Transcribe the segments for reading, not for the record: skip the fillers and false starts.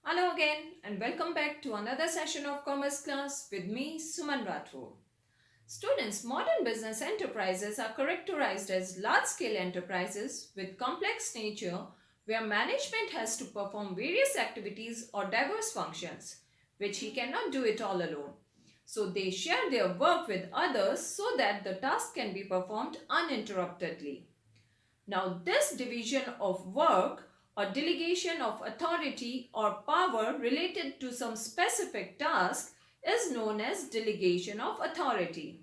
Hello again and welcome back to another session of Commerce class with me, Suman Rathore. Students, modern business enterprises are characterized as large-scale enterprises with complex nature where management has to perform various activities or diverse functions, which he cannot do it all alone. So they share their work with others so that the task can be performed uninterruptedly. Now, this division of work or delegation of authority or power related to some specific task is known as delegation of authority.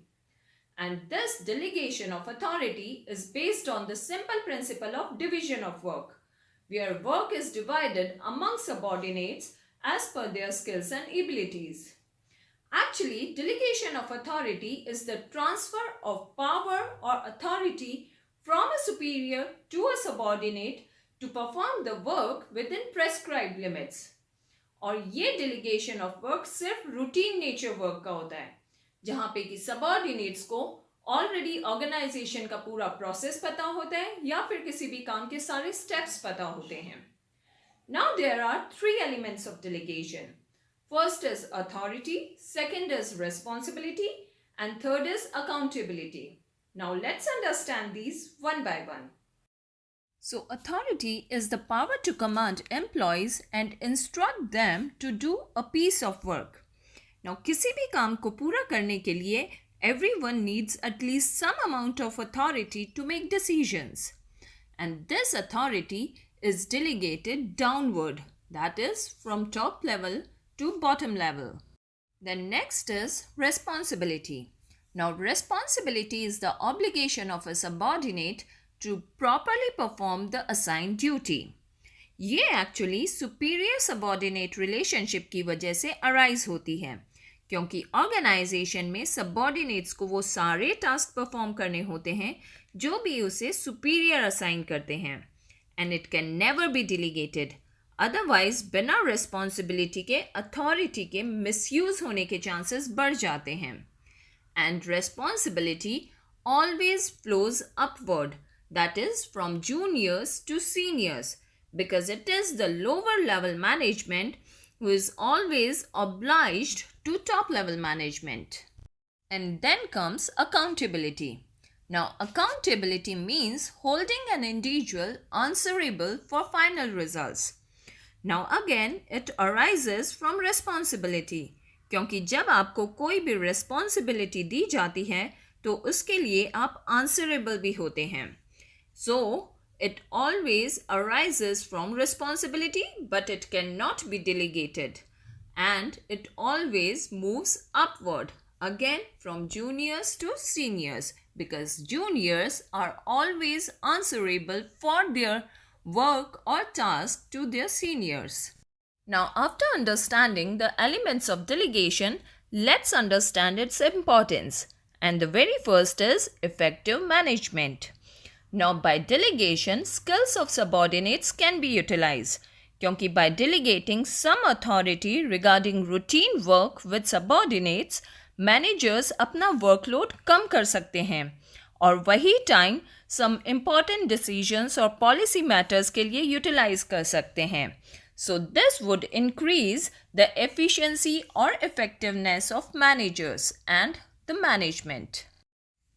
And this delegation of authority is based on the simple principle of division of work, where work is divided among subordinates as per their skills and abilities. Actually, delegation of authority is the transfer of power or authority from a superior to a subordinate to perform the work within prescribed limits. और ये delegation of work सिर्फ routine nature work का होता है, जहाँ पे कि subordinates को already organization का पूरा process पता होता है या फिर किसी भी काम के सारे steps पता होते हैं. Now there are three elements of delegation. First is authority, second is responsibility, and third is accountability. Now let's understand these one by one. So authority is the power to command employees and instruct them to do a piece of work. Now किसी भी काम को पूरा करने के लिए everyone needs at least some amount of authority to make decisions. And this authority is delegated downward, that is from top level to bottom level. Then next is responsibility. Now responsibility is the obligation of a subordinate to properly perform the assigned duty. ये actually superior subordinate relationship की वजह से arise होती है, क्योंकि organization में subordinates को वो सारे task perform करने होते हैं जो भी उसे superior assign करते हैं. And it can never be delegated. Otherwise बिना रिस्पॉन्सिबिलिटी के अथॉरिटी के मिसयूज होने के चांसेस बढ़ जाते हैं. And responsibility always flows upward, that is from juniors to seniors, because it is the lower level management who is always obliged to top level management. And then comes accountability. Now accountability means holding an individual answerable for final results. Now again it arises from responsibility, क्योंकि जब आपको कोई भी responsibility दी जाती है तो उसके लिए आप answerable भी होते हैं. So it always arises from responsibility, but it cannot be delegated, and it always moves upward again from juniors to seniors, because juniors are always answerable for their work or task to their seniors. Now, after understanding the elements of delegation, let's understand its importance. And the very first is effective management. Now, by delegation, skills of subordinates can be utilized. क्योंकि by delegating some authority regarding routine work with subordinates, managers अपना workload कम कर सकते हैं और वही time some important decisions or policy matters के लिए utilize कर सकते हैं. So this would increase the efficiency or effectiveness of managers and the management.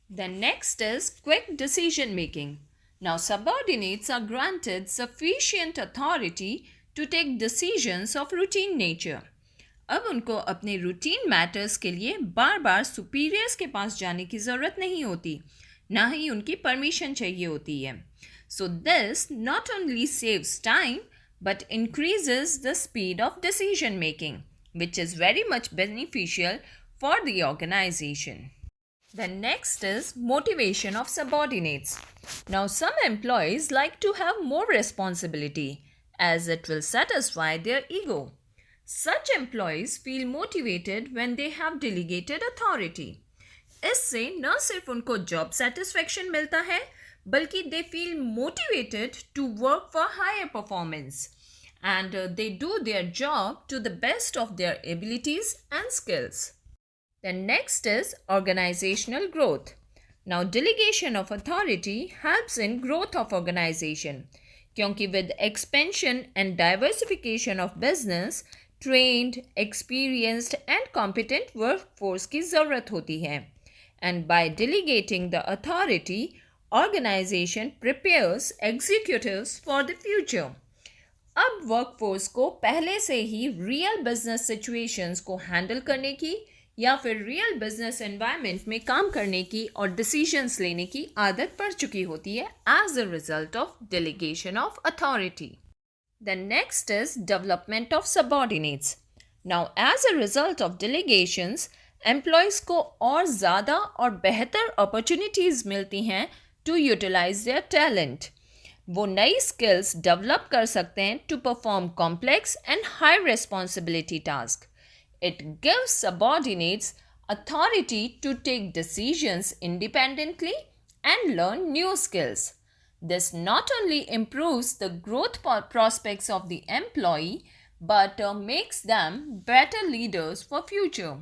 Then next is quick decision making. Now subordinates are granted sufficient authority to take decisions of routine nature. अब उनको अपने routine matters के लिए बार बार superiors के पास जाने की ज़रूरत नहीं होती, ना ही उनकी permission चाहिए होती है. So this not only saves time but increases the speed of decision making, which is very much beneficial for the organization. Then next is motivation of subordinates. Now some employees like to have more responsibility as it will satisfy their ego. Such employees feel motivated when they have delegated authority. इससे न सिर्फ उनको job satisfaction मिलता है, बल्कि they feel motivated to work for higher performance, and they do their job to the best of their abilities and skills. Then next is organizational growth. Now delegation of authority helps in growth of organization, क्योंकि with expansion and diversification of business, trained, experienced and competent workforce की ज़रूरत होती है. And by delegating the authority, organization prepares executives for the future. अब workforce को पहले से ही real business situations को हैंडल करने की या फिर रियल बिजनेस एनवायरनमेंट में काम करने की और डिसीजंस लेने की आदत पड़ चुकी होती है as a result of delegation of authority. The next is development of subordinates. Now as a result of delegations employees को और ज़्यादा और बेहतर अपॉर्चुनिटीज़ मिलती हैं टू यूटिलाइज देयर टैलेंट. वो नई स्किल्स डेवलप कर सकते हैं to perform complex and high responsibility task. It gives subordinates authority to take decisions independently and learn new skills. This not only improves the growth prospects of the employee but makes them better leaders for future.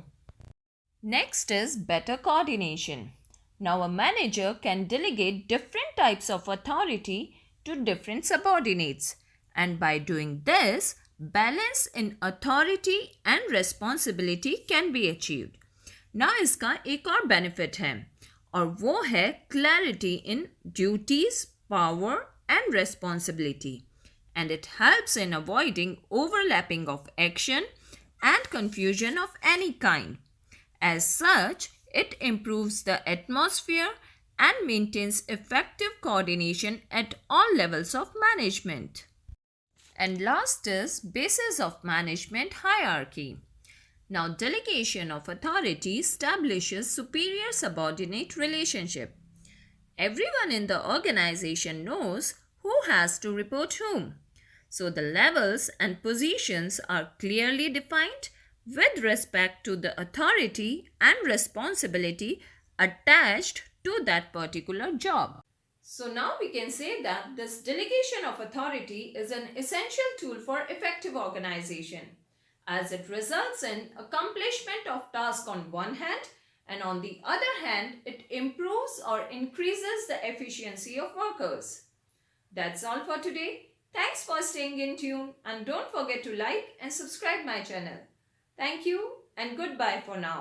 Next is better coordination. Now a manager can delegate different types of authority to different subordinates, and by doing this, balance in authority and responsibility can be achieved. Now इसका एक और benefit है और वो है clarity in duties, power and responsibility, and it helps in avoiding overlapping of action and confusion of any kind. As such, it improves the atmosphere and maintains effective coordination at all levels of management. And last is basis of management hierarchy. Now, delegation of authority establishes superior subordinate relationship. Everyone in the organization knows who has to report whom. So the levels and positions are clearly defined with respect to the authority and responsibility attached to that particular job. So now we can say that this delegation of authority is an essential tool for effective organization, as it results in accomplishment of tasks on one hand, and on the other hand, it improves or increases the efficiency of workers. That's all for today. Thanks for staying in tune, and don't forget to like and subscribe my channel. Thank you and goodbye for now.